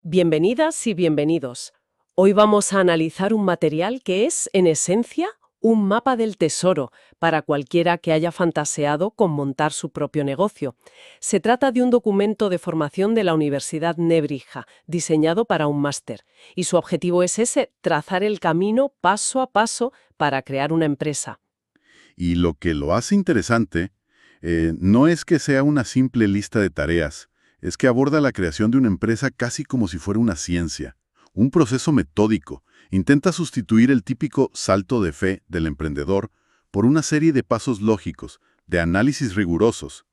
Bienvenidas y bienvenidos. Hoy vamos a analizar un material que es, en esencia, un mapa del tesoro para cualquiera que haya fantaseado con montar su propio negocio. Se trata de un documento de formación de la Universidad Nebrija, diseñado para un máster, y su objetivo es ese, trazar el camino paso a paso para crear una empresa. Y lo que lo hace interesante no es que sea una simple lista de tareas, es que aborda la creación de una empresa casi como si fuera una ciencia, un proceso metódico. Intenta sustituir el típico salto de fe del emprendedor por una serie de pasos lógicos, de análisis rigurosos.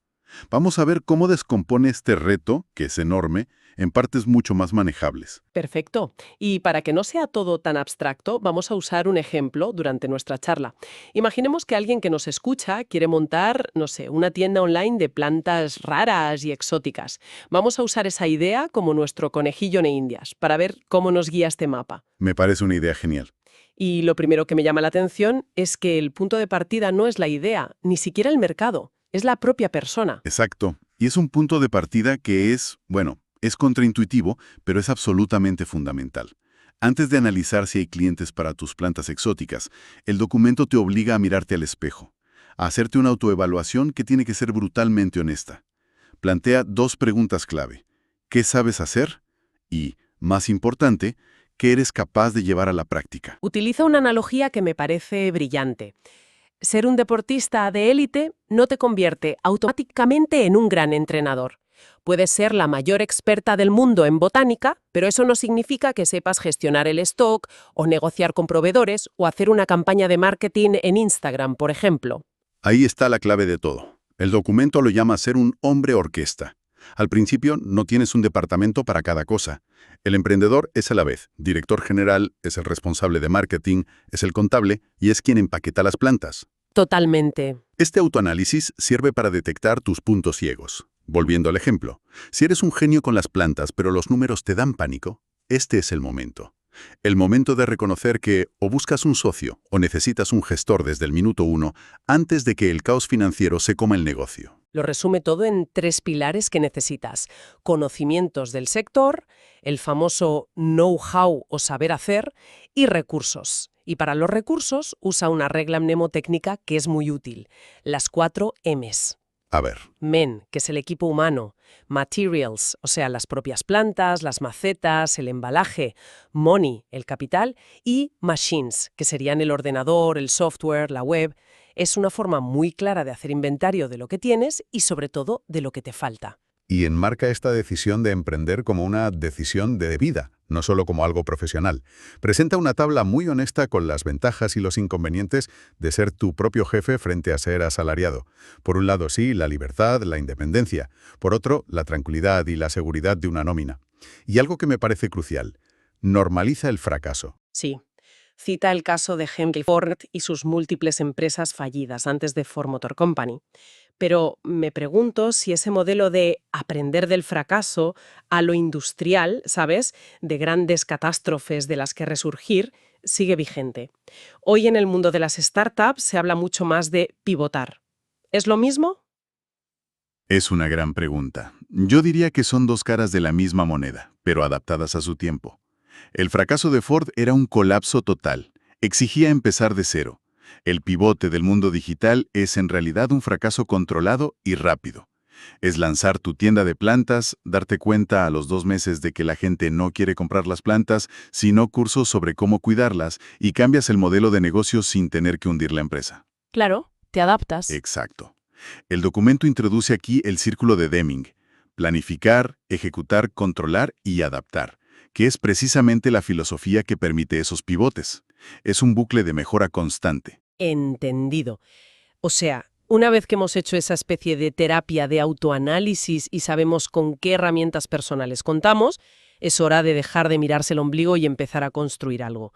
Vamos a ver cómo descompone este reto, que es enorme, en partes mucho más manejables. Perfecto. Y para que no sea todo tan abstracto, vamos a usar un ejemplo durante nuestra charla. Imaginemos que alguien que nos escucha quiere montar, no sé, una tienda online de plantas raras y exóticas. Vamos a usar esa idea como nuestro conejillo de indias para ver cómo nos guía este mapa. Me parece una idea genial. Y lo primero que me llama la atención es que el punto de partida no es la idea, ni siquiera el mercado, es la propia persona. Exacto. Y es un punto de partida que es, bueno, es contraintuitivo, pero es absolutamente fundamental. Antes de analizar si hay clientes para tus plantas exóticas, el documento te obliga a mirarte al espejo, a hacerte una autoevaluación que tiene que ser brutalmente honesta. Plantea dos preguntas clave. ¿Qué sabes hacer? Y, más importante, ¿qué eres capaz de llevar a la práctica? Utiliza una analogía que me parece brillante. Ser un deportista de élite no te convierte automáticamente en un gran entrenador. Puedes ser la mayor experta del mundo en botánica, pero eso no significa que sepas gestionar el stock o negociar con proveedores o hacer una campaña de marketing en Instagram, por ejemplo. Ahí está la clave de todo. El documento lo llama ser un hombre orquesta. Al principio no tienes un departamento para cada cosa. El emprendedor es a la vez director general, es el responsable de marketing, es el contable y es quien empaqueta las plantas. Totalmente. Este autoanálisis sirve para detectar tus puntos ciegos. Volviendo al ejemplo, si eres un genio con las plantas pero los números te dan pánico, este es el momento. El momento de reconocer que o buscas un socio o necesitas un gestor desde el minuto 1 antes de que el caos financiero se coma el negocio. Lo resume todo en 3 pilares que necesitas: conocimientos del sector, el famoso know-how o saber hacer, y recursos. Y para los recursos usa una regla mnemotécnica que es muy útil, las 4 Ms. A ver, Men, que es el equipo humano; materials, o sea, las propias plantas, las macetas, el embalaje; money, el capital; y machines, que serían el ordenador, el software, la web. Es una forma muy clara de hacer inventario de lo que tienes y, sobre todo, de lo que te falta. Y enmarca esta decisión de emprender como una decisión de vida, no solo como algo profesional. Presenta una tabla muy honesta con las ventajas y los inconvenientes de ser tu propio jefe frente a ser asalariado. Por un lado, sí, la libertad, la independencia. Por otro, la tranquilidad y la seguridad de una nómina. Y algo que me parece crucial, normaliza el fracaso. Sí. Cita el caso de Henry Ford y sus múltiples empresas fallidas antes de Ford Motor Company. Pero me pregunto si ese modelo de aprender del fracaso a lo industrial, ¿sabes?, de grandes catástrofes de las que resurgir, sigue vigente. Hoy en el mundo de las startups se habla mucho más de pivotar. ¿Es lo mismo? es una gran pregunta. Yo diría que son dos caras de la misma moneda, pero adaptadas a su tiempo. El fracaso de Ford era un colapso total. Exigía empezar de cero. El pivote del mundo digital es en realidad un fracaso controlado y rápido. Es lanzar tu tienda de plantas, darte cuenta a los 2 meses de que la gente no quiere comprar las plantas, sino cursos sobre cómo cuidarlas y cambias el modelo de negocio sin tener que hundir la empresa. Claro, te adaptas. Exacto. El documento introduce aquí el círculo de Deming: planificar, ejecutar, controlar y adaptar, que es precisamente la filosofía que permite esos pivotes. Es un bucle de mejora constante. Entendido. O sea, una vez que hemos hecho esa especie de terapia de autoanálisis y sabemos con qué herramientas personales contamos, es hora de dejar de mirarse el ombligo y empezar a construir algo.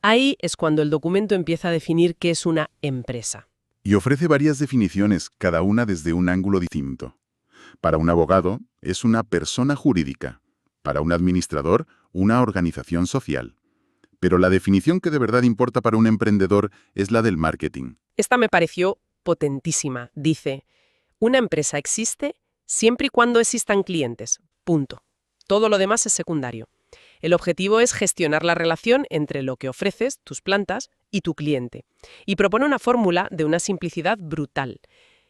Ahí es cuando el documento empieza a definir qué es una empresa. Y ofrece varias definiciones, cada una desde un ángulo distinto. Para un abogado, es una persona jurídica. Para un administrador, una organización social. Pero la definición que de verdad importa para un emprendedor es la del marketing. Esta me pareció potentísima. Dice: una empresa existe siempre y cuando existan clientes. Punto. Todo lo demás es secundario. El objetivo es gestionar la relación entre lo que ofreces, tus plantas, y tu cliente. Y propone una fórmula de una simplicidad brutal.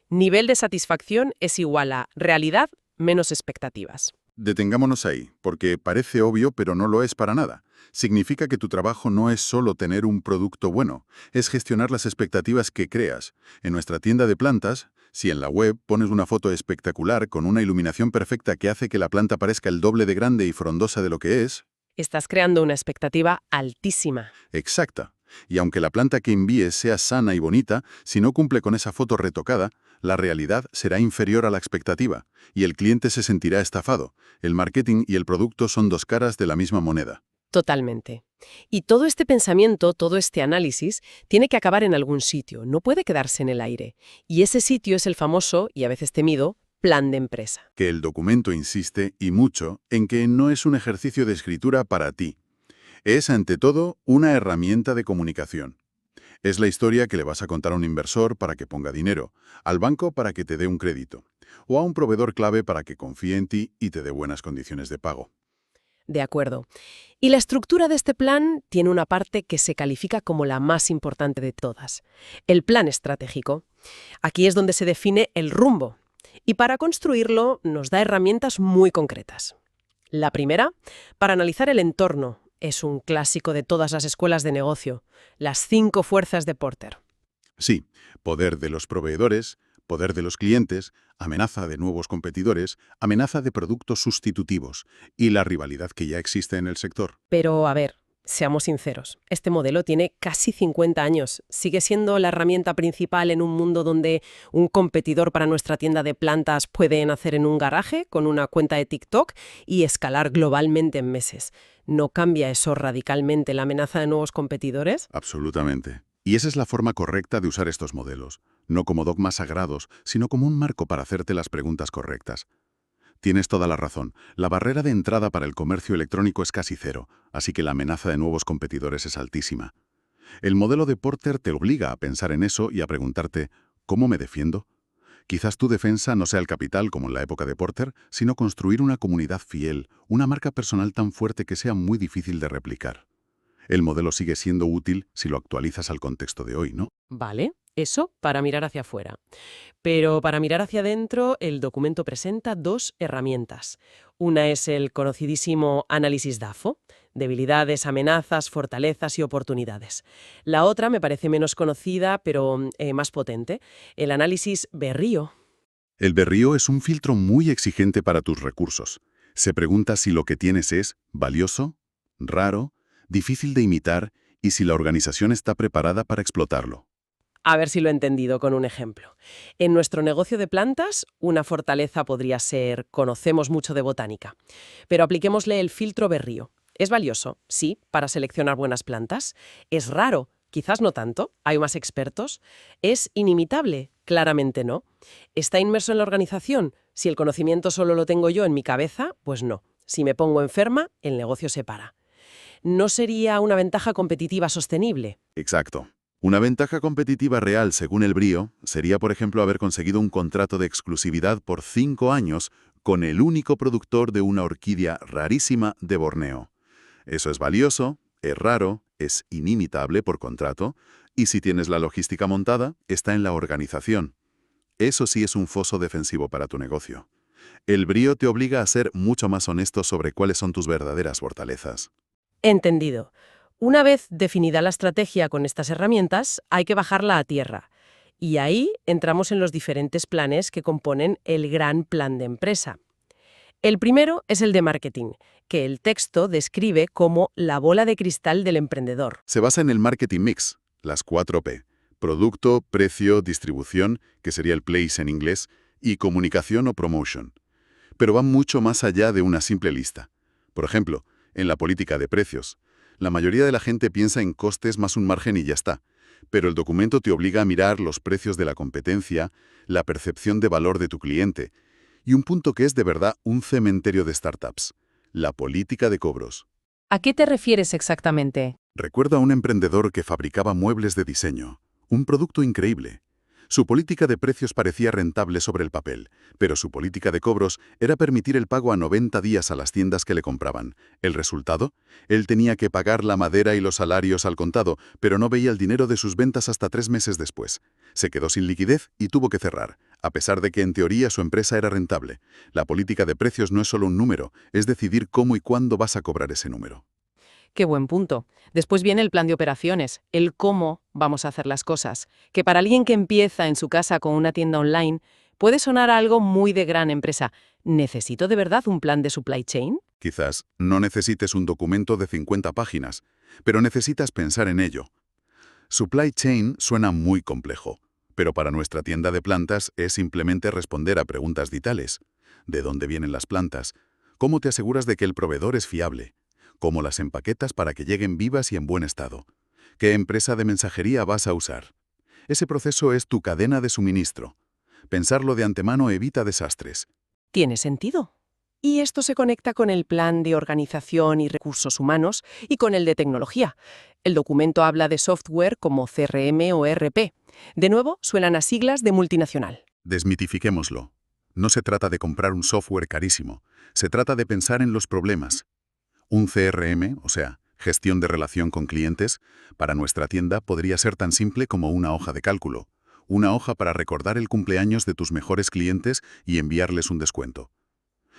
Nivel de satisfacción es igual a realidad menos expectativas. Detengámonos ahí, porque parece obvio, pero no lo es para nada. Significa que tu trabajo no es solo tener un producto bueno, es gestionar las expectativas que creas. En nuestra tienda de plantas, si en la web pones una foto espectacular con una iluminación perfecta que hace que la planta parezca el doble de grande y frondosa de lo que es, Estás creando una expectativa altísima. exacta. Y aunque la planta que envíes sea sana y bonita, si no cumple con esa foto retocada, la realidad será inferior a la expectativa, y el cliente se sentirá estafado. El marketing y el producto son dos caras de la misma moneda. Totalmente. Y todo este pensamiento, todo este análisis, tiene que acabar en algún sitio, no puede quedarse en el aire. Y ese sitio es el famoso, y a veces temido, plan de empresa. Que el documento insiste, y mucho, en que no es un ejercicio de escritura para ti. Es, ante todo, una herramienta de comunicación. Es la historia que le vas a contar a un inversor para que ponga dinero, al banco para que te dé un crédito, o a un proveedor clave para que confíe en ti y te dé buenas condiciones de pago. De acuerdo. Y la estructura de este plan tiene una parte que se califica como la más importante de todas. El plan estratégico. Aquí es donde se define el rumbo. Y para construirlo nos da herramientas muy concretas. La primera, para analizar el entorno. Es un clásico de todas las escuelas de negocio. Las 5 fuerzas de Porter. Sí, poder de los proveedores, poder de los clientes, amenaza de nuevos competidores, amenaza de productos sustitutivos y la rivalidad que ya existe en el sector. Pero, a ver, seamos sinceros, este modelo tiene casi 50 años. Sigue siendo la herramienta principal en un mundo donde un competidor para nuestra tienda de plantas puede nacer en un garaje con una cuenta de TikTok y escalar globalmente en meses. ¿No cambia eso radicalmente la amenaza de nuevos competidores? Absolutamente. Y esa es la forma correcta de usar estos modelos, no como dogmas sagrados, sino como un marco para hacerte las preguntas correctas. Tienes toda la razón. La barrera de entrada para el comercio electrónico es casi cero, así que la amenaza de nuevos competidores es altísima. El modelo de Porter te obliga a pensar en eso y a preguntarte, ¿cómo me defiendo? Quizás tu defensa no sea el capital como en la época de Porter, sino construir una comunidad fiel, una marca personal tan fuerte que sea muy difícil de replicar. El modelo sigue siendo útil si lo actualizas al contexto de hoy, ¿no? Vale, eso para mirar hacia afuera. Pero para mirar hacia adentro, el documento presenta 2 herramientas. Una es el conocidísimo análisis DAFO, debilidades, amenazas, fortalezas y oportunidades. La otra me parece menos conocida, pero más potente, el análisis Berrío. El berrío es un filtro muy exigente para tus recursos. Se pregunta si lo que tienes es valioso, raro, difícil de imitar y si la organización está preparada para explotarlo. A ver si lo he entendido con un ejemplo. En nuestro negocio de plantas, una fortaleza podría ser conocemos mucho de botánica, pero apliquémosle el filtro Berrío. ¿Es valioso? Sí, para seleccionar buenas plantas. ¿Es raro? Quizás no tanto. ¿Hay más expertos? ¿Es inimitable? Claramente no. ¿Está inmerso en la organización? Si el conocimiento solo lo tengo yo en mi cabeza, pues no. Si me pongo enferma, el negocio se para. ¿No sería una ventaja competitiva sostenible? Exacto. Una ventaja competitiva real, según el brío, sería, por ejemplo, haber conseguido un contrato de exclusividad por 5 años con el único productor de una orquídea rarísima de Borneo. Eso es valioso, es raro, es inimitable por contrato, y si tienes la logística montada, está en la organización. Eso sí es un foso defensivo para tu negocio. El brío te obliga a ser mucho más honesto sobre cuáles son tus verdaderas fortalezas. Entendido. Una vez definida la estrategia con estas herramientas, hay que bajarla a tierra. Y ahí entramos en los diferentes planes que componen el gran plan de empresa. El primero es el de marketing, que el texto describe como la bola de cristal del emprendedor. Se basa en el marketing mix, las 4P: producto, precio, distribución, que sería el place en inglés, y comunicación o promotion. Pero va mucho más allá de una simple lista. Por ejemplo, en la política de precios, la mayoría de la gente piensa en costes más un margen y ya está. Pero el documento te obliga a mirar los precios de la competencia, la percepción de valor de tu cliente, y un punto que es de verdad un cementerio de startups: la política de cobros. ¿A qué te refieres exactamente? Recuerdo a un emprendedor que fabricaba muebles de diseño, un producto increíble. Su política de precios parecía rentable sobre el papel, pero su política de cobros era permitir el pago a 90 días a las tiendas que le compraban. ¿El resultado? Él tenía que pagar la madera y los salarios al contado, pero no veía el dinero de sus ventas hasta 3 meses después. Se quedó sin liquidez y tuvo que cerrar, a pesar de que en teoría su empresa era rentable. La política de precios no es solo un número, es decidir cómo y cuándo vas a cobrar ese número. Qué buen punto. Después viene el plan de operaciones, el cómo vamos a hacer las cosas, que para alguien que empieza en su casa con una tienda online puede sonar a algo muy de gran empresa. ¿Necesito de verdad un plan de supply chain? Quizás no necesites un documento de 50 páginas, pero necesitas pensar en ello. Supply chain suena muy complejo, pero para nuestra tienda de plantas es simplemente responder a preguntas vitales. ¿De dónde vienen las plantas? ¿Cómo te aseguras de que el proveedor es fiable? ¿Cómo las empaquetas para que lleguen vivas y en buen estado? ¿Qué empresa de mensajería vas a usar? Ese proceso es tu cadena de suministro. Pensarlo de antemano evita desastres. Tiene sentido. Y esto se conecta con el plan de organización y recursos humanos y con el de tecnología. El documento habla de software como CRM o ERP. De nuevo, suenan a siglas de multinacional. Desmitifiquémoslo. No se trata de comprar un software carísimo. Se trata de pensar en los problemas. Un CRM, o sea, gestión de relación con clientes, para nuestra tienda podría ser tan simple como una hoja de cálculo. Una hoja para recordar el cumpleaños de tus mejores clientes y enviarles un descuento.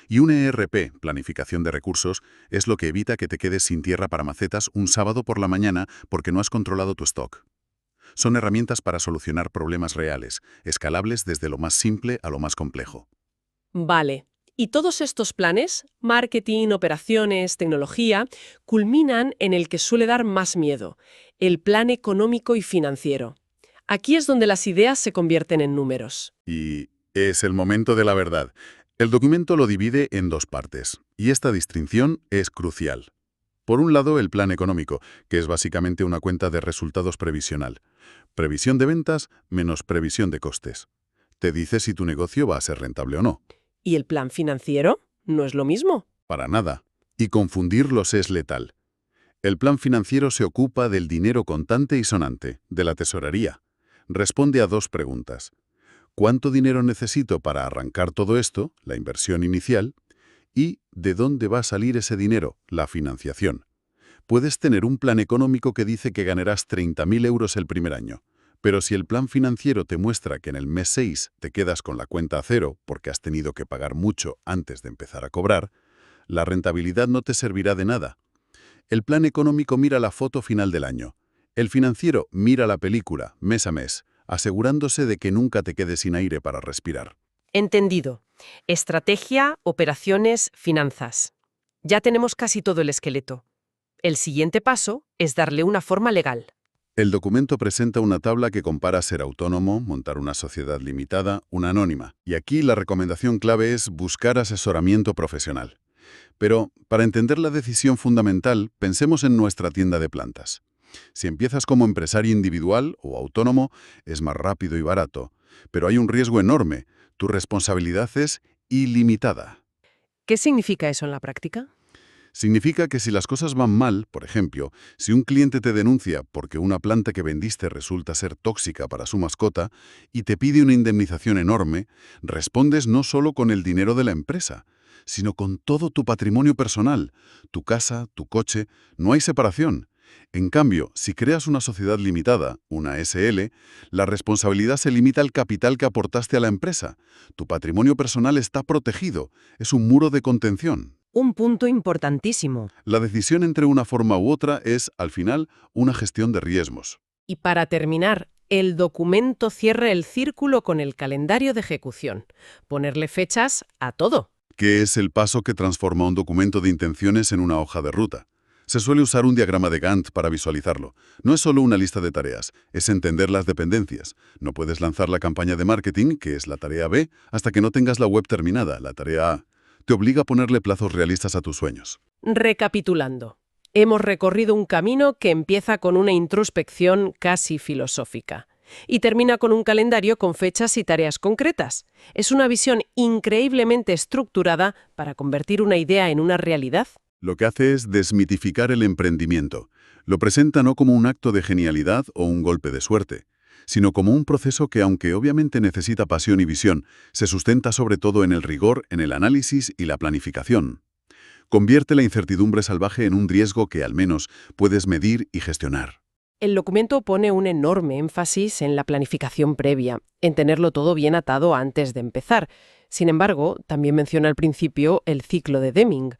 Y un ERP, planificación de recursos, es lo que evita que te quedes sin tierra para macetas un sábado por la mañana porque no has controlado tu stock. Son herramientas para solucionar problemas reales, escalables desde lo más simple a lo más complejo. Vale. Y todos estos planes, marketing, operaciones, tecnología, culminan en el que suele dar más miedo, el plan económico y financiero. Aquí es donde las ideas se convierten en números. Y es el momento de la verdad. El documento lo divide en dos partes, y esta distinción es crucial. Por un lado, el plan económico, que es básicamente una cuenta de resultados previsional. Previsión de ventas menos previsión de costes. Te dice si tu negocio va a ser rentable o no. ¿Y el plan financiero? ¿No es lo mismo? Para nada. Y confundirlos es letal. El plan financiero se ocupa del dinero contante y sonante, de la tesorería. Responde a dos preguntas. ¿Cuánto dinero necesito para arrancar todo esto, la inversión inicial? ¿Y de dónde va a salir ese dinero, la financiación? Puedes tener un plan económico que dice que ganarás 30.000 euros el primer año, pero si el plan financiero te muestra que en el mes 6 te quedas con la cuenta a cero porque has tenido que pagar mucho antes de empezar a cobrar, la rentabilidad no te servirá de nada. El plan económico mira la foto final del año. El financiero mira la película, mes a mes, asegurándose de que nunca te quedes sin aire para respirar. Entendido. Estrategia, operaciones, finanzas. Ya tenemos casi todo el esqueleto. El siguiente paso es darle una forma legal. El documento presenta una tabla que compara ser autónomo, montar una sociedad limitada, una anónima. Y aquí la recomendación clave es buscar asesoramiento profesional. Pero, para entender la decisión fundamental, pensemos en nuestra tienda de plantas. Si empiezas como empresario individual o autónomo, es más rápido y barato. Pero hay un riesgo enorme. Tu responsabilidad es ilimitada. ¿Qué significa eso en la práctica? Significa que si las cosas van mal, por ejemplo, si un cliente te denuncia porque una planta que vendiste resulta ser tóxica para su mascota y te pide una indemnización enorme, respondes no solo con el dinero de la empresa, sino con todo tu patrimonio personal, tu casa, tu coche, no hay separación. En cambio, si creas una sociedad limitada, una SL, la responsabilidad se limita al capital que aportaste a la empresa. Tu patrimonio personal está protegido, es un muro de contención. Un punto importantísimo. La decisión entre una forma u otra es, al final, una gestión de riesgos. Y para terminar, el documento cierra el círculo con el calendario de ejecución. Ponerle fechas a todo. ¿Qué es el paso que transforma un documento de intenciones en una hoja de ruta? Se suele usar un diagrama de Gantt para visualizarlo. No es solo una lista de tareas, es entender las dependencias. No puedes lanzar la campaña de marketing, que es la tarea B, hasta que no tengas la web terminada, la tarea A. Te obliga a ponerle plazos realistas a tus sueños. Recapitulando, hemos recorrido un camino que empieza con una introspección casi filosófica y termina con un calendario con fechas y tareas concretas. Es una visión increíblemente estructurada para convertir una idea en una realidad. Lo que hace es desmitificar el emprendimiento. Lo presenta no como un acto de genialidad o un golpe de suerte, sino como un proceso que, aunque obviamente necesita pasión y visión, se sustenta sobre todo en el rigor, en el análisis y la planificación. Convierte la incertidumbre salvaje en un riesgo que al menos puedes medir y gestionar. El documento pone un enorme énfasis en la planificación previa, en tenerlo todo bien atado antes de empezar. Sin embargo, también menciona al principio el ciclo de Deming: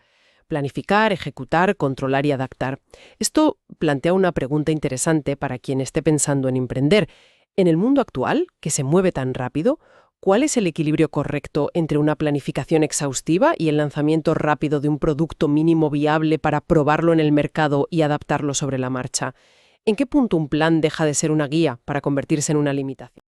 planificar, ejecutar, controlar y adaptar. Esto plantea una pregunta interesante para quien esté pensando en emprender. En el mundo actual, que se mueve tan rápido, ¿cuál es el equilibrio correcto entre una planificación exhaustiva y el lanzamiento rápido de un producto mínimo viable para probarlo en el mercado y adaptarlo sobre la marcha? ¿En qué punto un plan deja de ser una guía para convertirse en una limitación?